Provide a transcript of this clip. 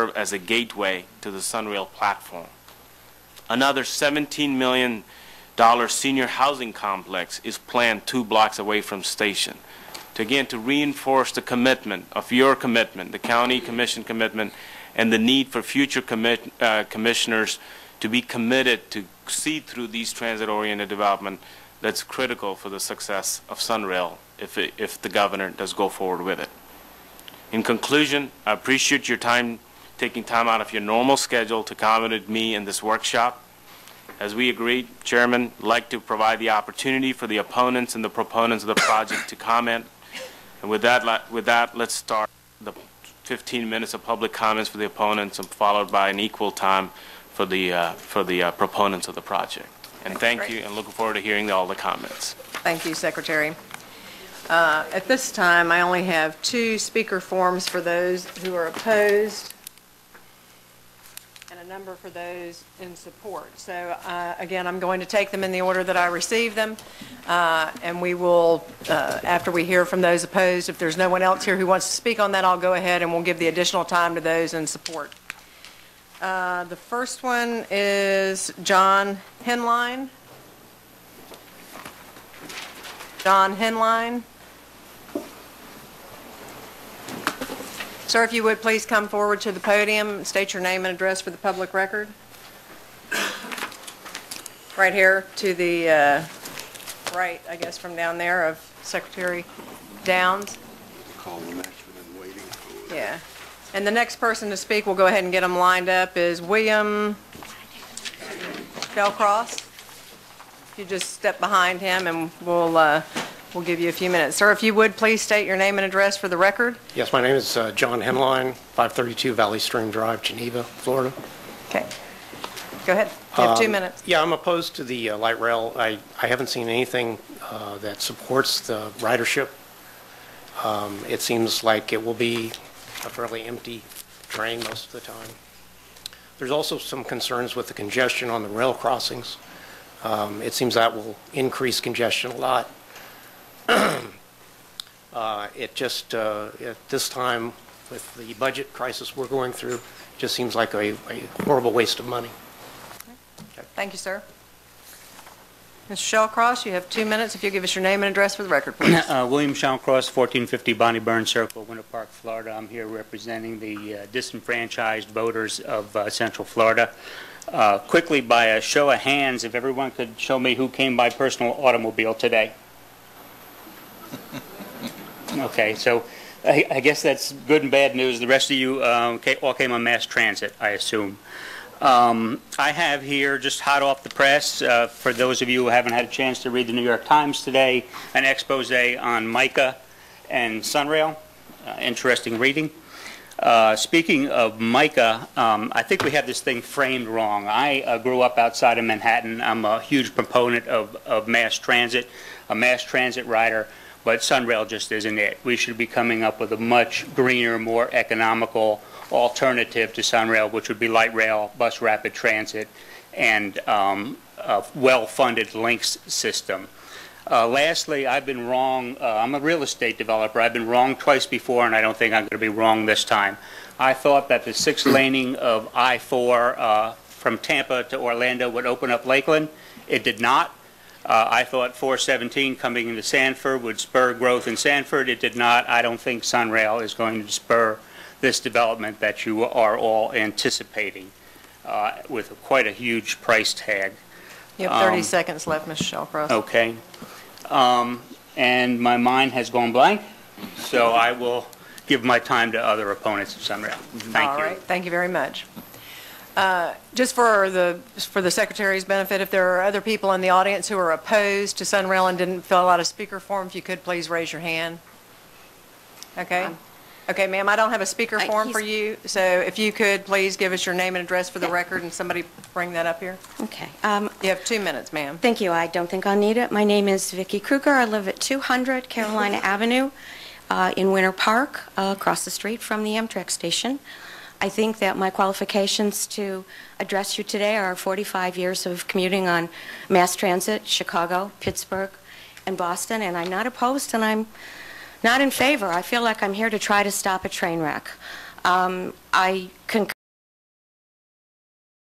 serve as a gateway to the SunRail platform. Another $17 million senior housing complex is planned 2 blocks away from station. To reinforce the commitment of your commitment, the county commission commitment, and the need for future commissioners to be committed to see through these transit-oriented development that's critical for the success of SunRail if the governor does go forward with it. In conclusion, I appreciate your time, taking time out of your normal schedule to accommodate me in this workshop. As we agreed, Chairman, I'd like to provide the opportunity for the opponents and the proponents of the project to comment. And with that, let's start the 15 minutes of public comments for the opponents, and followed by an equal time for the proponents of the project. And thank you, and looking forward to hearing all the comments. Thank you, Secretary. At this time, I only have 2 speaker forms for those who are opposed and a number for those in support. So again, I'm going to take them in the order that I received them, and we will, after we hear from those opposed, if there's no one else here who wants to speak on that, I'll go ahead and we'll give the additional time to those in support. The first one is John Henline. John Henline. Sir, if you would please come forward to the podium and state your name and address for the public record. Right here to the right, I guess, from down there of Secretary Downs. Call them actually been waiting for. Yeah. And the next person to speak, we'll go ahead and get them lined up, is William Shellcross. If you just step behind him and we'll give you a few minutes. Sir, if you would please state your name and address for the record. Yes, my name is John Henline, 532 Valley Stream Drive, Geneva, Florida. Okay. Go ahead. You have 2 minutes. Yeah, I'm opposed to the light rail. I haven't seen anything that supports the ridership. It seems like it will be a fairly empty train most of the time. There's also some concerns with the congestion on the rail crossings. It seems that will increase congestion a lot. It just, at this time, with the budget crisis we're going through, just seems like a horrible waste of money. Okay. Thank you, sir. Mr. Shellcross, you have 2 minutes. If you'll give us your name and address for the record, please. William Shellcross, 1450 Bonnie Burns Circle, Winter Park, Florida. I'm here representing the disenfranchised voters of Central Florida. Quickly, by a show of hands, if everyone could show me who came by personal automobile today. Okay, so I guess that's good and bad news. The rest of you all came on mass transit, I assume. I have here, just hot off the press, for those of you who haven't had a chance to read the New York Times today, an expose on MICA and SunRail. Interesting reading. Speaking of MICA, I think we have this thing framed wrong. I grew up outside of Manhattan. I'm a huge proponent of mass transit, a mass transit rider, but SunRail just isn't it. We should be coming up with a much greener, more economical alternative to SunRail, which would be light rail, bus rapid transit, and a well-funded links system. Lastly, I've been wrong. I'm a real estate developer. I've been wrong twice before, and I don't think I'm going to be wrong this time. I thought that the 6-laning of I-4 from Tampa to Orlando would open up Lakeland. It did not. I thought 417 coming into Sanford would spur growth in Sanford. It did not. I don't think SunRail is going to spur this development that you are all anticipating with quite a huge price tag. You have 30 seconds left, Mr. Shellcross. Okay. And my mind has gone blank, so I will give my time to other opponents of SunRail. Thank you. All right. Thank you very much. Just for the Secretary's benefit, if there are other people in the audience who are opposed to SunRail and didn't fill out a speaker form, if you could please raise your hand. Okay. Okay, ma'am, I don't have a speaker form for you, so if you could please give us your name and address for the record, and somebody bring that up here. Okay. You have 2 minutes, ma'am. Thank you. I don't think I'll need it. My name is Vicki Kruger. I live at 200 Carolina Avenue in Winter Park, across the street from the Amtrak station. I think that my qualifications to address you today are 45 years of commuting on mass transit, Chicago, Pittsburgh, and Boston, and I'm not opposed, and I'm not in favor. I feel like I'm here to try to stop a train wreck. I concur